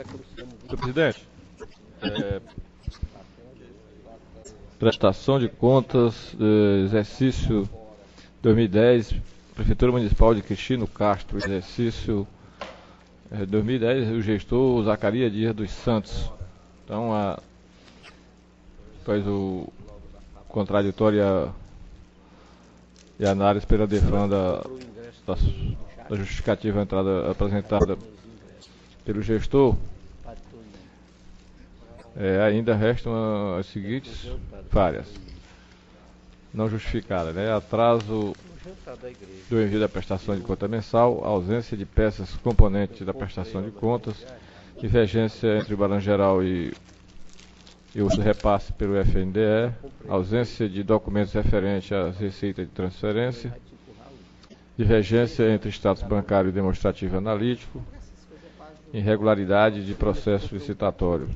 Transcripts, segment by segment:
Senhor presidente, é, prestação de contas, exercício 2010, Prefeitura Municipal de Cristino Castro, exercício 2010, o gestor Zacarias Dias dos Santos. Então, após o contraditório e a análise pela defesa da justificativa entrada apresentada pelo gestor, ainda restam as seguintes falhas não justificadas, né? Atraso do envio da prestação de conta mensal, ausência de peças componentes da prestação de contas, divergência entre o balanço geral e o repasse pelo FNDE, ausência de documentos referentes às receitas de transferência, divergência entre status bancário e demonstrativo analítico, irregularidade de processo licitatório,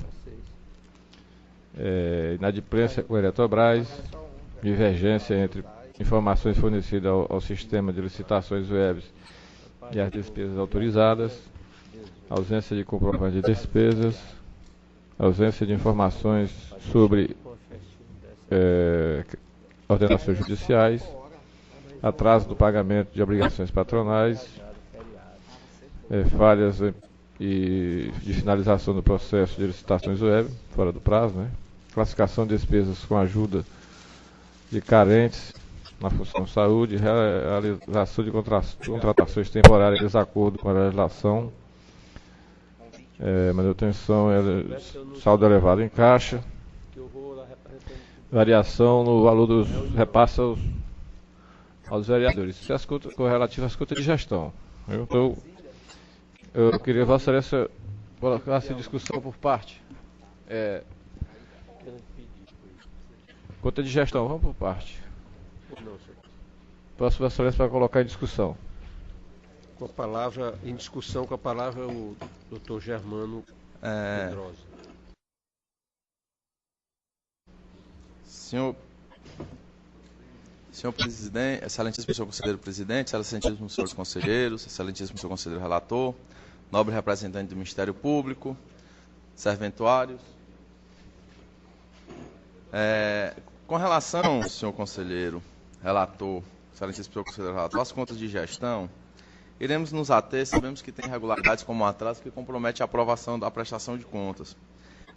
inadimplência com a Eletrobras, divergência entre informações fornecidas ao sistema de licitações web e as despesas autorizadas, ausência de comprovante de despesas, ausência de informações sobre ordenações judiciais, atraso do pagamento de obrigações patronais, falhas de finalização do processo de licitações web, fora do prazo, né? Classificação de despesas com ajuda de carentes na função de saúde, realização de contratações temporárias em desacordo com a legislação, manutenção, saldo elevado em caixa, variação no valor dos repasses aos vereadores. Isso é as contas relativas às contas de gestão. Então, eu queria Vossa Excelência colocar essa discussão por parte. Conta de gestão, vamos por parte. Posso, Vossa Excelência, para colocar em discussão. Com a palavra, em discussão, com a palavra o Dr. Germano Pedrosa. Senhor presidente, excelentíssimo senhor conselheiro presidente, excelentíssimo senhores conselheiros, excelentíssimo senhor conselheiro relator, nobre representante do Ministério Público, serventuários. Com relação, senhor conselheiro relator, excelentíssimo senhor conselheiro relator, às contas de gestão, iremos nos ater, sabemos que tem irregularidades como atraso que compromete a aprovação da prestação de contas.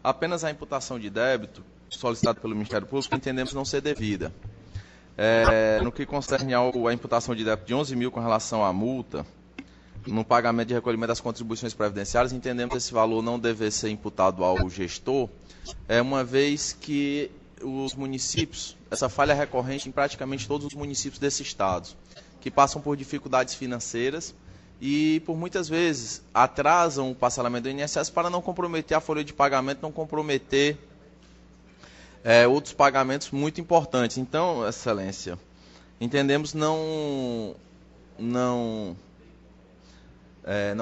Apenas a imputação de débito solicitada pelo Ministério Público entendemos não ser devida. No que concerne à imputação de débito de 11 mil com relação à multa, no pagamento de recolhimento das contribuições previdenciárias, entendemos esse valor não dever ser imputado ao gestor, uma vez que os municípios, essa falha é recorrente em praticamente todos os municípios desse estado, que passam por dificuldades financeiras e, por muitas vezes, atrasam o parcelamento do INSS para não comprometer a folha de pagamento, não comprometer outros pagamentos muito importantes. Então, Excelência, entendemos não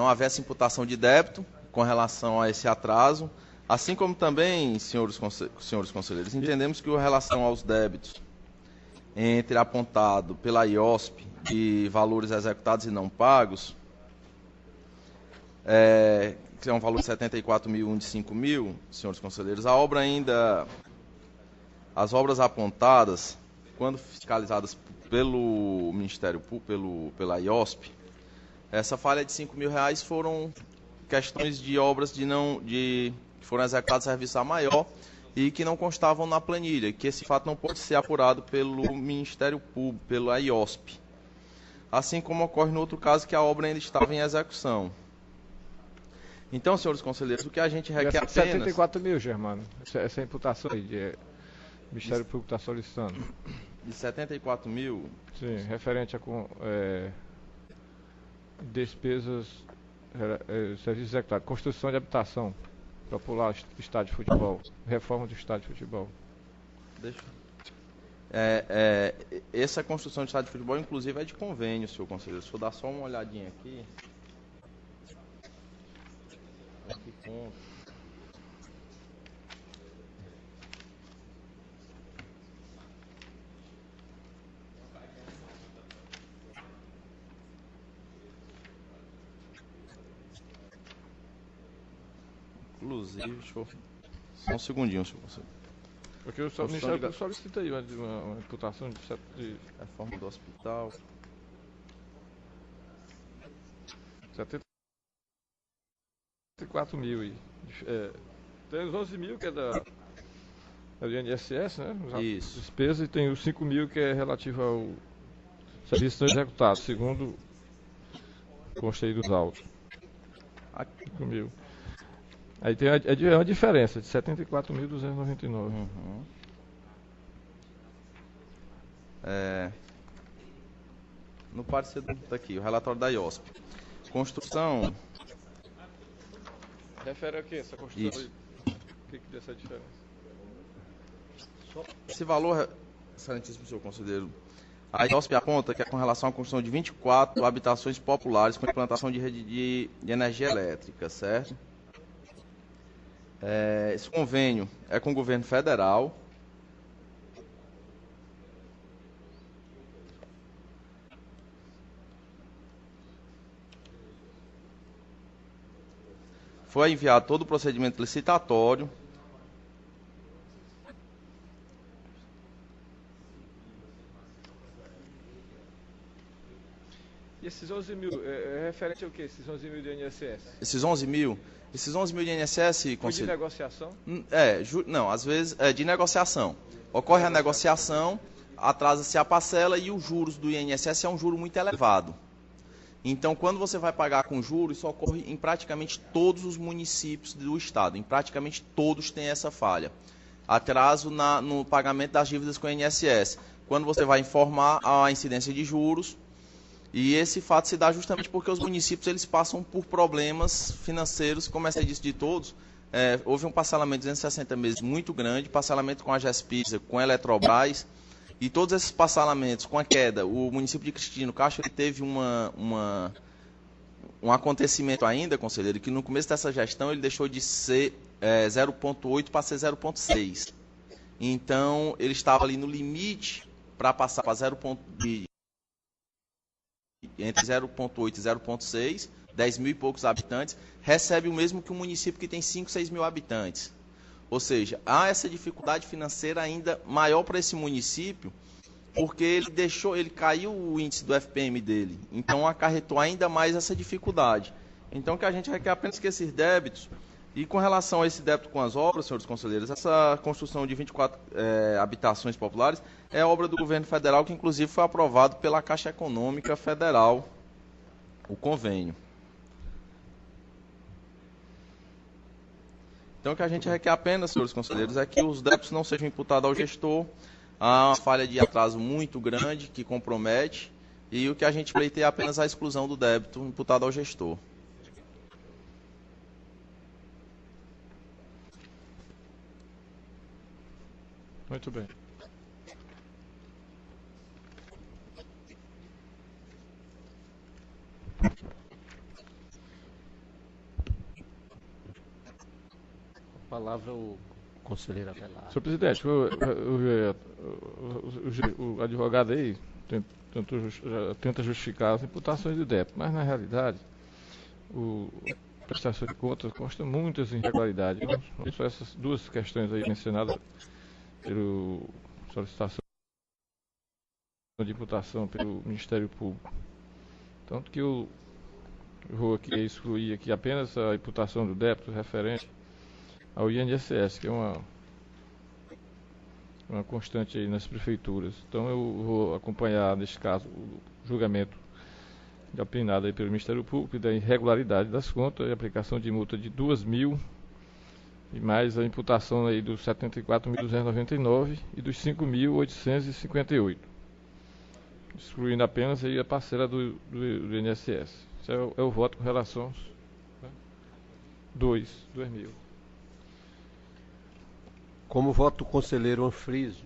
haver essa imputação de débito com relação a esse atraso, assim como também, senhores conselheiros, entendemos que com relação aos débitos entre apontado pela IOSP e valores executados e não pagos, que é um valor de 74 mil e um de 5 mil, senhores conselheiros, as obras apontadas, quando fiscalizadas pelo Ministério Público, pela IOSP, essa falha de 5 mil reais foram questões de obras que foram executadas serviço a maior e que não constavam na planilha, que esse fato não pode ser apurado pelo Ministério Público, pela IOSP. Assim como ocorre no outro caso, que a obra ainda estava em execução. Então, senhores conselheiros, o que a gente requer apenas... 74 mil, Germano, essa imputação aí, o Ministério Público está solicitando. De 74 mil? Sim, referente a despesas, serviços executados, construção de habitação, popular, estádio de futebol, reforma do estádio de futebol. Essa construção de estádio de futebol, inclusive, é de convênio, senhor conselheiro. Se eu dar só uma olhadinha aqui. Inclusive, deixa eu... Só um segundinho, senhor conselheiro. Porque o Ministério Público solicita aí uma imputação de reforma do hospital. 74 mil aí. Tem os 11 mil que é do INSS, né? Isso. Despesa, e tem os 5 mil que é relativo ao serviço não executado, segundo consta aí dos autos. 5 mil. Aí tem uma diferença de 74.299. Uhum. No parecer daqui, o relatório da IOSP. Construção. Refere a quê essa construção? Isso. O que deu essa diferença? Esse valor, excelentíssimo senhor conselheiro, a IOSP aponta que é com relação à construção de 24 habitações populares com implantação de rede de energia elétrica, certo? Esse convênio é com o governo federal. Foi enviado todo o procedimento licitatório. E esses 11 mil, é referente ao quê? Esses 11 mil do INSS? Esses 11 mil de INSS... Foi de negociação? Não, às vezes é de negociação. Ocorre a negociação, atrasa-se a parcela e os juros do INSS é um juro muito elevado. Então, quando você vai pagar com juros, isso ocorre em praticamente todos os municípios do estado. Em praticamente todos tem essa falha. Atraso no pagamento das dívidas com o INSS. Quando você vai informar a incidência de juros, e esse fato se dá justamente porque os municípios eles passam por problemas financeiros, como é disse de todos. Houve um parcelamento de 260 meses muito grande, parcelamento com a GESPISA, com a Eletrobras, e todos esses parcelamentos com a queda. O município de Cristino Castro ele teve um acontecimento ainda, conselheiro, que no começo dessa gestão ele deixou de ser 0,8 para ser 0,6. Então, ele estava ali no limite para passar para entre 0,8 e 0,6, 10 mil e poucos habitantes, recebe o mesmo que um município que tem 5, 6 mil habitantes. Ou seja, há essa dificuldade financeira ainda maior para esse município, porque ele caiu o índice do FPM dele. Então, acarretou ainda mais essa dificuldade. Então, que a gente requer apenas que esses débitos, e com relação a esse débito com as obras, senhores conselheiros, essa construção de 24 habitações populares é obra do governo federal, que inclusive foi aprovado pela Caixa Econômica Federal, o convênio. Então, o que a gente requer apenas, senhores conselheiros, é que os débitos não sejam imputados ao gestor. Há uma falha de atraso muito grande que compromete, e o que a gente pleiteia é apenas a exclusão do débito imputado ao gestor. Muito bem. A palavra o conselheiro Avelar. Senhor presidente, o advogado aí tenta justificar as imputações de débito, mas na realidade a prestação de contas consta muitas irregularidades. Não só essas duas questões aí mencionadas pela solicitação de imputação pelo Ministério Público. Tanto que eu vou aqui excluir aqui apenas a imputação do débito referente ao INSS, que é uma constante aí nas prefeituras. Então eu vou acompanhar, neste caso, o julgamento opinado aí pelo Ministério Público da irregularidade das contas e aplicação de multa de 2 mil e mais a imputação aí dos 74.299 e dos 5.858, excluindo apenas aí a parcela do INSS. Isso é o voto com relação aos 2 mil. Como voto o conselheiro Anfriso.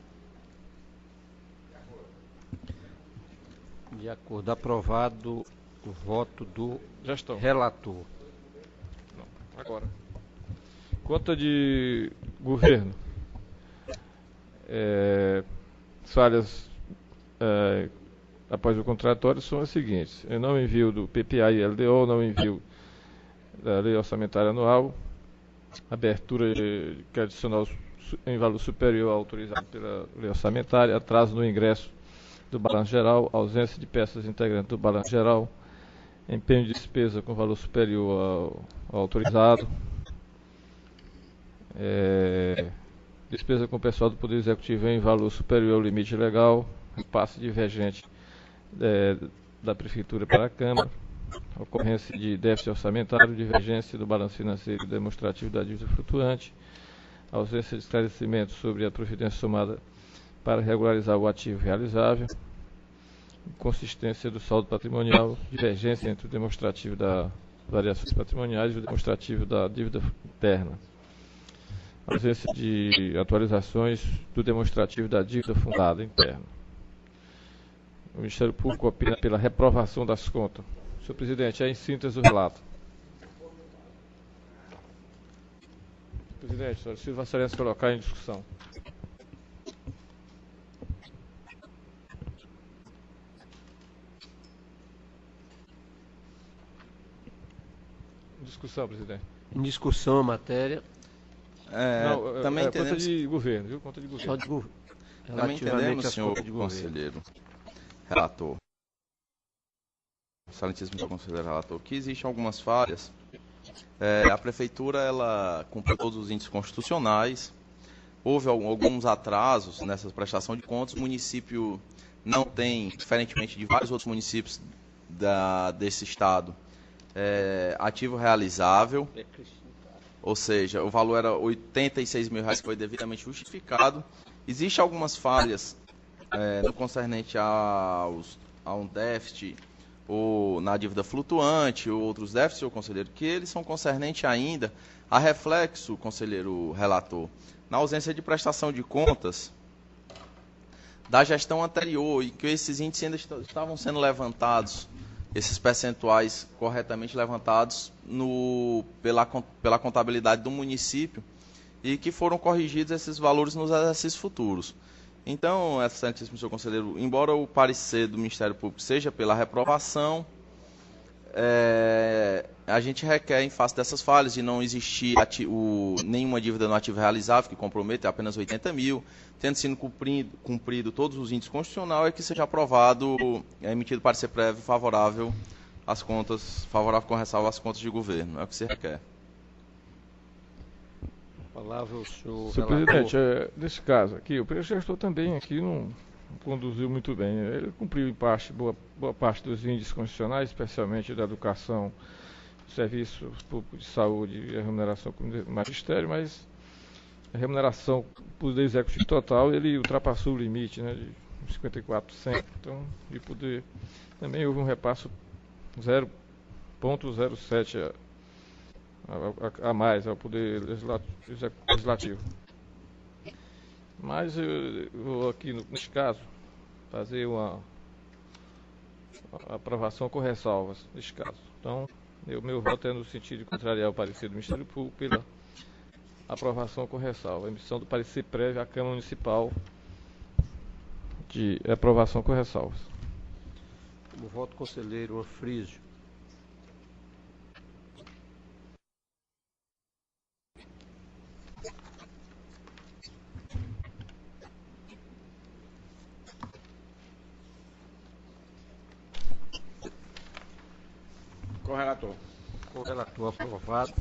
De acordo, aprovado o voto do relator. Não, agora. Conta de governo. Falhas após o contratório são as seguintes: eu não envio do PPA e LDO, não envio da Lei Orçamentária Anual, abertura de crédito adicional em valor superior ao autorizado pela lei orçamentária, atraso no ingresso do balanço geral, ausência de peças integrantes do balanço geral, empenho de despesa com valor superior ao autorizado, despesa com o pessoal do Poder Executivo em valor superior ao limite legal, repasse divergente da Prefeitura para a Câmara, ocorrência de déficit orçamentário, divergência do balanço financeiro demonstrativo da dívida flutuante, ausência de esclarecimento sobre a providência tomada para regularizar o ativo realizável, inconsistência do saldo patrimonial, divergência entre o demonstrativo das variações patrimoniais e o demonstrativo da dívida interna, ausência de atualizações do demonstrativo da dívida fundada interna. O Ministério Público opina pela reprovação das contas. Senhor presidente, é em síntese o relato. Presidente, solicito Vossa Excelência colocar em discussão. Discussão, presidente. Em discussão a matéria. Também conta de governo, viu? Conta de governo. Só de governo. Também entendemos, senhor conselheiro relator, excelentíssimo senhor conselheiro relator, que existem algumas falhas. A prefeitura ela cumpriu todos os índices constitucionais. Houve alguns atrasos nessa prestação de contas. O município não tem, diferentemente de vários outros municípios desse estado, ativo realizável. Ou seja, o valor era R$86 mil, que foi devidamente justificado. Existem algumas falhas no concernente a um déficit ou na dívida flutuante ou outros déficits, senhor conselheiro, que eles são concernentes ainda a reflexo, conselheiro relator, na ausência de prestação de contas da gestão anterior e que esses índices ainda estavam sendo levantados, esses percentuais corretamente levantados pela contabilidade do município e que foram corrigidos esses valores nos exercícios futuros. Então, excelentíssimo senhor conselheiro, embora o parecer do Ministério Público seja pela reprovação, a gente requer, em face dessas falhas, de não existir nenhuma dívida no ativo realizável que comprometa apenas 80 mil, tendo sido cumprido todos os índices constitucionais, que seja aprovado, emitido parecer prévio favorável às contas, favorável com ressalva às contas de governo. É o que se requer. Palavra o senhor presidente, nesse caso aqui, o gestor também aqui não conduziu muito bem. Ele cumpriu em parte, boa parte dos índices constitucionais, especialmente da educação, serviços públicos de saúde e a remuneração do magistério, mas a remuneração por poder executivo total, ele ultrapassou o limite, né, de 54%. Então, de poder, também houve um repasso 0,07 a mais ao Poder Legislativo. Mas eu vou aqui, neste caso, fazer uma aprovação com ressalvas, neste caso. Então, o meu voto é no sentido de contrariar o parecer do Ministério Público pela aprovação com ressalva. A emissão do parecer prévio à Câmara Municipal de aprovação com ressalvas. Como voto, conselheiro Anfrísio. Com o relator. Com o relator aprovado.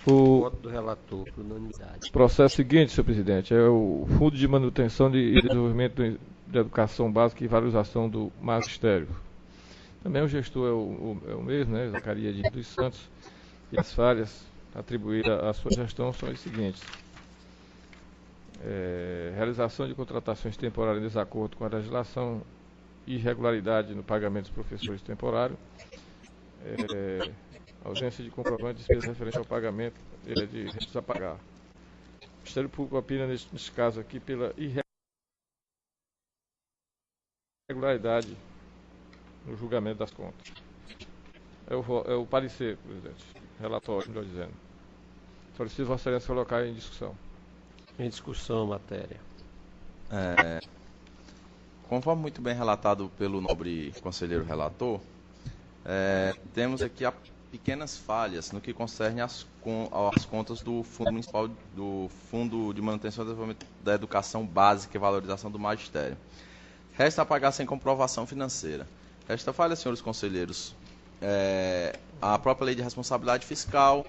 O voto do relator, por unanimidade. Processo seguinte, senhor presidente, é o Fundo de Manutenção e Desenvolvimento da Educação Básica e Valorização do Magistério. Também o gestor é o mesmo, né, Zacarias dos Santos, e as falhas atribuídas à sua gestão são as seguintes. Realização de contratações temporárias em desacordo com a legislação, irregularidade no pagamento dos professores temporários, ausência de comprovante de despesa referente ao pagamento de direitos a pagar. O Ministério Público opina neste caso aqui pela irregularidade no julgamento das contas. É o parecer, presidente. Relatório, melhor dizendo. Solicito Vossa Excelência colocar em discussão. Em discussão a matéria. Conforme muito bem relatado pelo nobre conselheiro relator, temos aqui pequenas falhas no que concerne às contas do Fundo Municipal do Fundo de Manutenção e Desenvolvimento da Educação Básica e Valorização do Magistério. Resta a pagar sem comprovação financeira. Esta falha, senhores conselheiros, a própria Lei de Responsabilidade Fiscal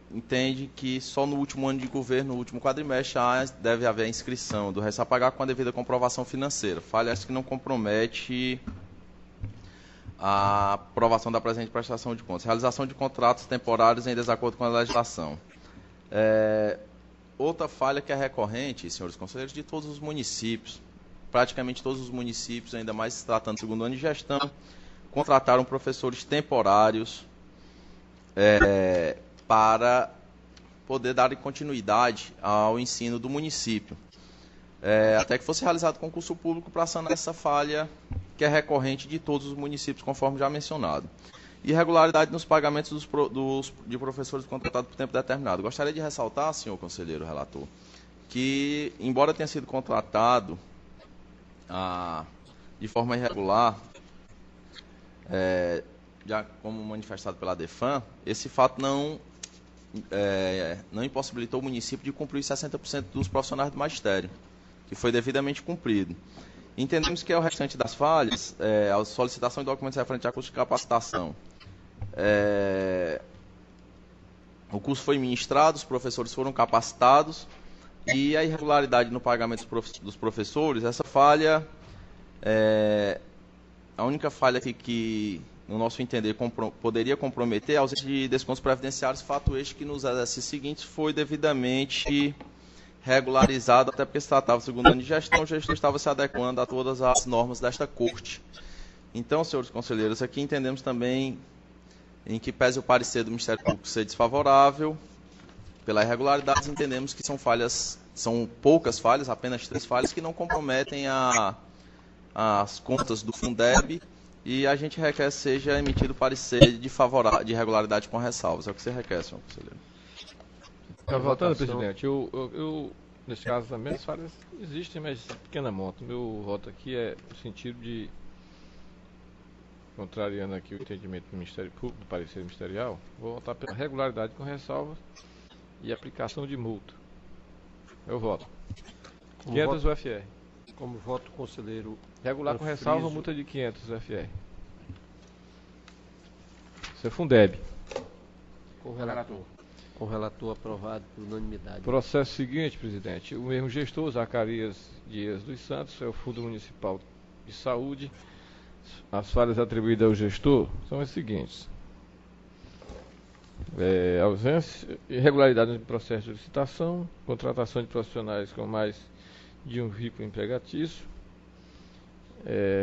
entende que só no último ano de governo, no último quadrimestre, deve haver a inscrição do resto a pagar com a devida comprovação financeira. Falha essa que não compromete a aprovação da presente prestação de contas. Realização de contratos temporários em desacordo com a legislação. Outra falha que é recorrente, senhores conselheiros, de todos os municípios, praticamente todos os municípios, ainda mais se tratando do segundo ano de gestão, contrataram professores temporários para poder dar continuidade ao ensino do município. Até que fosse realizado concurso público para sanar essa falha que é recorrente de todos os municípios, conforme já mencionado. Irregularidade nos pagamentos de professores contratados por tempo determinado. Gostaria de ressaltar, senhor conselheiro relator, que, embora tenha sido contratado de forma irregular, já como manifestado pela DEFAM, esse fato não impossibilitou o município de cumprir os 60% dos profissionais do magistério, que foi devidamente cumprido. Entendemos que o restante das falhas, a solicitação de documentos referentes a custo de capacitação. O curso foi ministrado, os professores foram capacitados, e a irregularidade no pagamento dos professores, essa falha, a única falha que no nosso entender, poderia comprometer a ausência de descontos previdenciários, fato este que nos exercícios seguintes foi devidamente regularizado, até porque se tratava do segundo ano de gestão, o gestor estava se adequando a todas as normas desta Corte. Então, senhores conselheiros, aqui entendemos também, em que pese o parecer do Ministério Público ser desfavorável, pela irregularidade, entendemos que são poucas falhas, apenas 3 falhas, que não comprometem as contas do Fundeb, e a gente requer que seja emitido parecer de irregularidade com ressalvas. É o que você requer, senhor conselheiro. Voltando, presidente, eu nesse caso também as falhas existem, mas pequena monta. Meu voto aqui é no sentido de, contrariando aqui o entendimento do Ministério Público, do parecer ministerial, vou votar pela regularidade com ressalvas e aplicação de multa. Eu voto. 500 UFR. Como voto, conselheiro. Regular com ressalva, multa de 500 UFR. Isso é Fundeb. Com o relator aprovado por unanimidade. Processo seguinte, presidente. O mesmo gestor, Zacarias Dias dos Santos, é o Fundo Municipal de Saúde. As falhas atribuídas ao gestor são as seguintes. Ausência, irregularidade no processo de licitação, contratação de profissionais com mais de um vínculo empregatício,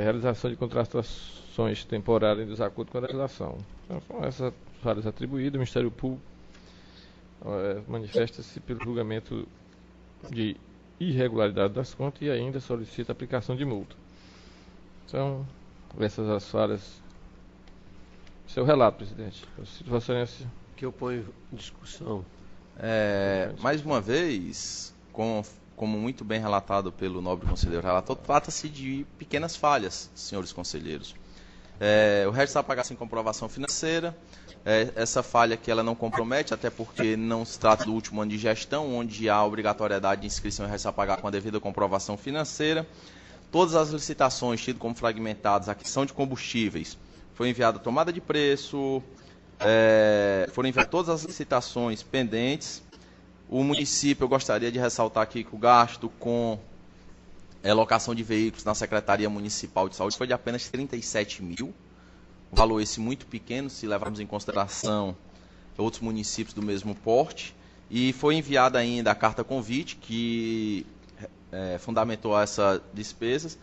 realização de contratações temporárias em desacordo com a legislação. Então, com essas falhas atribuídas, o Ministério Público manifesta-se pelo julgamento de irregularidade das contas e ainda solicita a aplicação de multa. São essas as falhas. Seu relato, presidente. Vossa Excelência. Que eu ponho em discussão. Mais uma vez, como muito bem relatado pelo nobre conselheiro relator, trata-se de pequenas falhas, senhores conselheiros. O resto está a pagar sem comprovação financeira. Essa falha que ela não compromete, até porque não se trata do último ano de gestão, onde há obrigatoriedade de inscrição e resto a pagar com a devida comprovação financeira. Todas as licitações tidas como fragmentadas, aquisição de combustíveis, foi enviada a tomada de preço, foram enviadas todas as licitações pendentes. O município, eu gostaria de ressaltar aqui que o gasto com locação de veículos na Secretaria Municipal de Saúde foi de apenas 37 mil. Um valor esse muito pequeno, se levarmos em consideração outros municípios do mesmo porte. E foi enviada ainda a carta convite, que fundamentou essas despesas.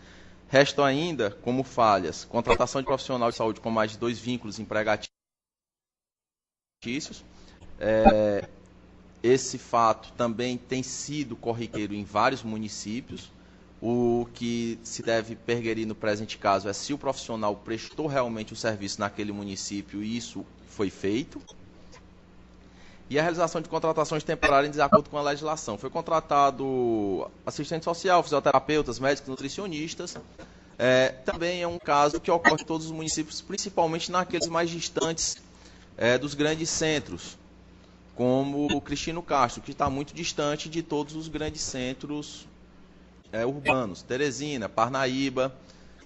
Restam ainda, como falhas, contratação de profissional de saúde com mais de 2 vínculos empregatícios. Esse fato também tem sido corriqueiro em vários municípios. O que se deve pergerir no presente caso é se o profissional prestou realmente o serviço naquele município e isso foi feito. E a realização de contratações temporárias em desacordo com a legislação. Foi contratado assistente social, fisioterapeutas, médicos, nutricionistas. Também é um caso que ocorre em todos os municípios, principalmente naqueles mais distantes dos grandes centros, como o Cristino Castro, que está muito distante de todos os grandes centros urbanos, Teresina, Parnaíba.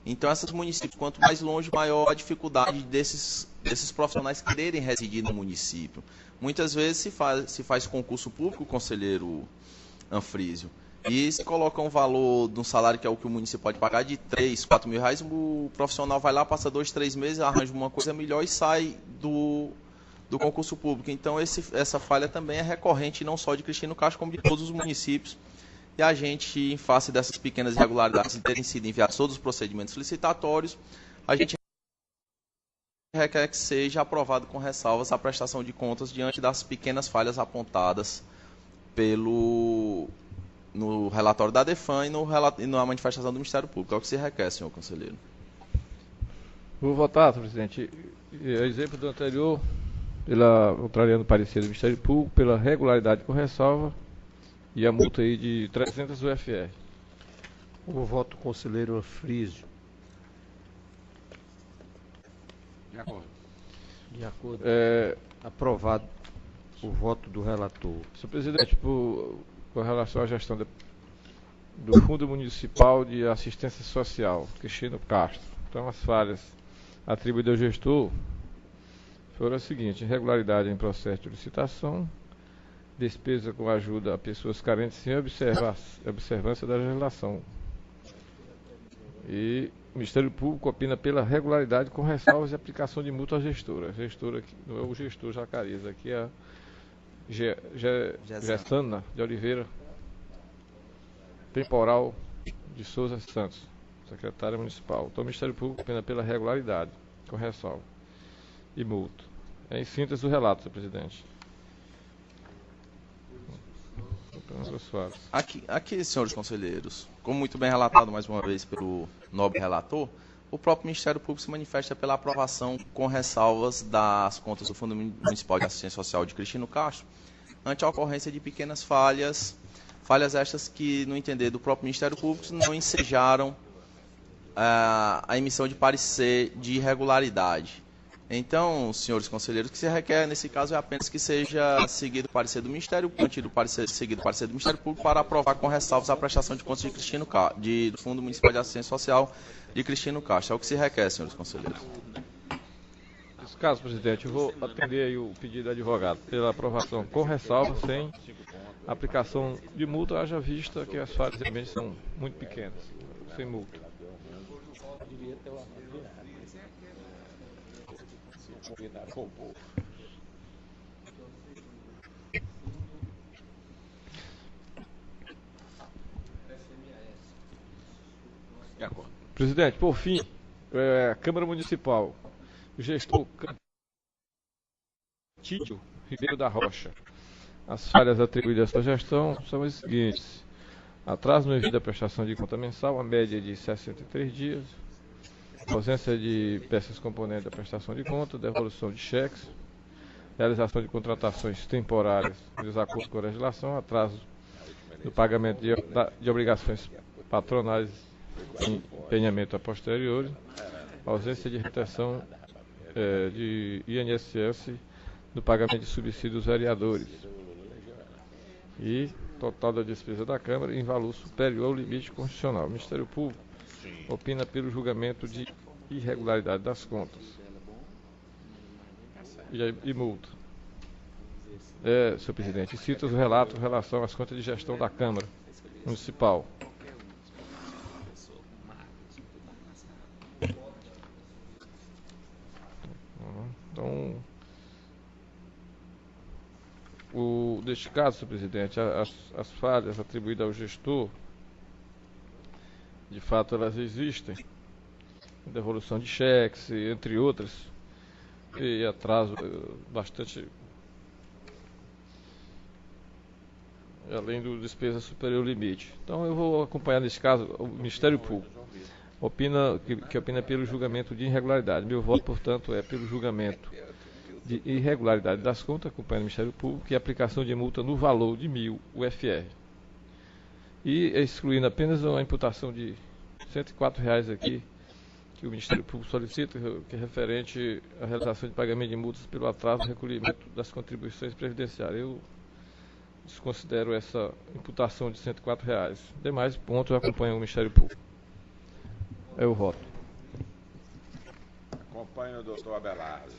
Então, esses municípios, quanto mais longe, maior a dificuldade desses profissionais quererem residir no município. Muitas vezes se faz concurso público, conselheiro Anfrísio, e se coloca um valor de um salário que é o que o município pode pagar de 3, 4 mil reais, o profissional vai lá, passa 2, 3 meses, arranja uma coisa melhor e sai do concurso público. Então, essa falha também é recorrente, não só de Cristino Castro, como de todos os municípios. E a gente, em face dessas pequenas irregularidades de terem sido enviados todos os procedimentos licitatórios, a gente requer que seja aprovado com ressalvas a prestação de contas diante das pequenas falhas apontadas no relatório da DEFAM e na manifestação do Ministério Público. É o que se requer, senhor conselheiro. Vou votar, senhor presidente. Exemplo do anterior, contrariando o parecer do Ministério Público, pela regularidade com ressalva e a multa aí de 300 UFR. O voto do conselheiro Anfrísio. De acordo. De acordo. Aprovado o voto do relator. Senhor presidente, com relação à gestão do Fundo Municipal de Assistência Social, Cristino Castro. Então, as falhas atribuídas ao gestor foram as seguintes: irregularidade em processo de licitação, despesa com ajuda a pessoas carentes sem observância da legislação. E o Ministério Público opina pela regularidade com ressalvas e aplicação de multa à gestora. A gestora aqui, não é o gestor Zacarias, aqui é a Gessana de Oliveira Temporal de Souza Santos, secretária municipal. Então, o Ministério Público opina pela regularidade com ressalva e multa. Em síntese, o relato, senhor presidente. Aqui, senhores conselheiros, como muito bem relatado mais uma vez pelo nobre relator, o próprio Ministério Público se manifesta pela aprovação com ressalvas das contas do Fundo Municipal de Assistência Social de Cristino Castro, ante a ocorrência de pequenas falhas estas que, no entender do próprio Ministério Público, não ensejaram a emissão de parecer de irregularidade. Então, senhores conselheiros, o que se requer nesse caso é apenas que seja seguido o parecer do Ministério, seguido o parecer do Ministério Público para aprovar com ressalvas a prestação de contas do Fundo Municipal de Assistência Social de Cristino Castro. É o que se requer, senhores conselheiros. Nesse caso, presidente, eu vou atender aí o pedido do advogado pela aprovação com ressalva, sem aplicação de multa, haja vista que as falhas realmente são muito pequenas, sem multa. Presidente, por fim, a Câmara Municipal, o gestor Cantídio Ribeiro da Rocha. As falhas atribuídas a esta gestão são as seguintes: atraso no envio da prestação de conta mensal, a média de 63 dias, ausência de peças componentes da prestação de conta, devolução de cheques, realização de contratações temporárias em desacordo com a legislação, atraso no pagamento de obrigações patronais em empenhamento a posteriori, ausência de retenção de INSS no pagamento de subsídios vereadores e total da despesa da Câmara em valor superior ao limite constitucional. O Ministério Público opina pelo julgamento de irregularidade das contas e multa. Senhor presidente, cito o relato em relação às contas de gestão da Câmara Municipal. Então, neste caso, senhor presidente, as falhas atribuídas ao gestor, de fato elas existem, devolução de cheques, entre outras, e atraso bastante, além do despesa superior ao limite. Então eu vou acompanhar nesse caso o Ministério Público, que opina pelo julgamento de irregularidade. Meu voto, portanto, é pelo julgamento de irregularidade das contas, acompanhando o Ministério Público, e aplicação de multa no valor de 1.000 UFR. E excluindo apenas uma imputação de R$ 104 aqui, que o Ministério Público solicita, que é referente à realização de pagamento de multas pelo atraso no recolhimento das contribuições previdenciárias. Eu desconsidero essa imputação de R$ 104. Demais pontos acompanham o Ministério Público. Eu voto. Acompanho o doutor Abelardo.